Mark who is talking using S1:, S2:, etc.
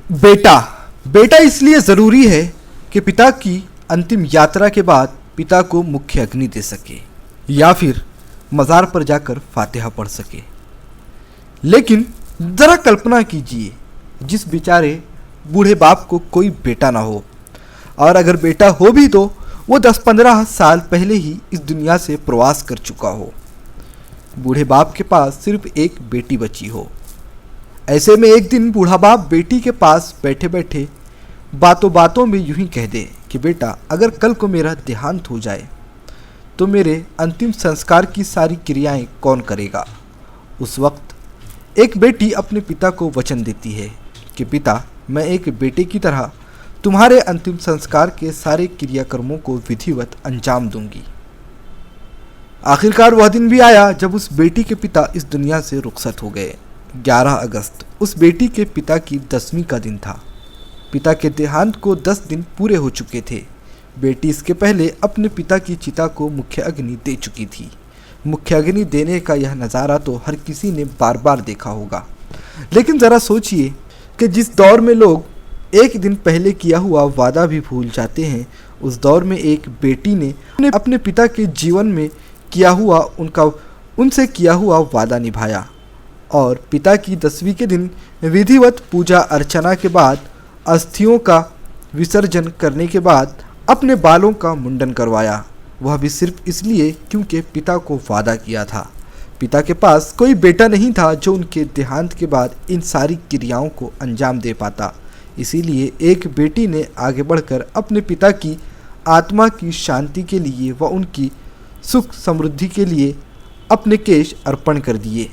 S1: बेटा बेटा इसलिए ज़रूरी है कि पिता की अंतिम यात्रा के बाद पिता को मुख्य अग्नि दे सके या फिर मज़ार पर जाकर फातिहा पढ़ सके। लेकिन ज़रा कल्पना कीजिए, जिस बेचारे बूढ़े बाप को कोई बेटा ना हो, और अगर बेटा हो भी तो वो 10-15 साल पहले ही इस दुनिया से प्रवास कर चुका हो। बूढ़े बाप के पास सिर्फ एक बेटी बची हो। ऐसे में एक दिन बूढ़ा बाप बेटी के पास बैठे बैठे बातों बातों में यूं ही कह दे कि बेटा, अगर कल को मेरा देहांत हो जाए तो मेरे अंतिम संस्कार की सारी क्रियाएं कौन करेगा। उस वक्त एक बेटी अपने पिता को वचन देती है कि पिता, मैं एक बेटे की तरह तुम्हारे अंतिम संस्कार के सारे क्रियाकर्मों को विधिवत अंजाम दूंगी। आखिरकार वह दिन भी आया जब उस बेटी के पिता इस दुनिया से रुखसत हो गए। 11 अगस्त उस बेटी के पिता की 10वीं का दिन था। पिता के देहांत को 10 दिन पूरे हो चुके थे। बेटी इसके पहले अपने पिता की चिता को मुख्य अग्नि दे चुकी थी। मुख्य अग्नि देने का यह नज़ारा तो हर किसी ने बार बार देखा होगा, लेकिन ज़रा सोचिए कि जिस दौर में लोग एक दिन पहले किया हुआ वादा भी भूल जाते हैं, उस दौर में एक बेटी ने अपने पिता के जीवन में उनसे किया हुआ वादा निभाया और पिता की 10वीं के दिन विधिवत पूजा अर्चना के बाद, अस्थियों का विसर्जन करने के बाद अपने बालों का मुंडन करवाया। वह भी सिर्फ इसलिए क्योंकि पिता को वादा किया था। पिता के पास कोई बेटा नहीं था जो उनके देहांत के बाद इन सारी क्रियाओं को अंजाम दे पाता। इसीलिए एक बेटी ने आगे बढ़कर अपने पिता की आत्मा की शांति के लिए व उनकी सुख समृद्धि के लिए अपने केश अर्पण कर दिए।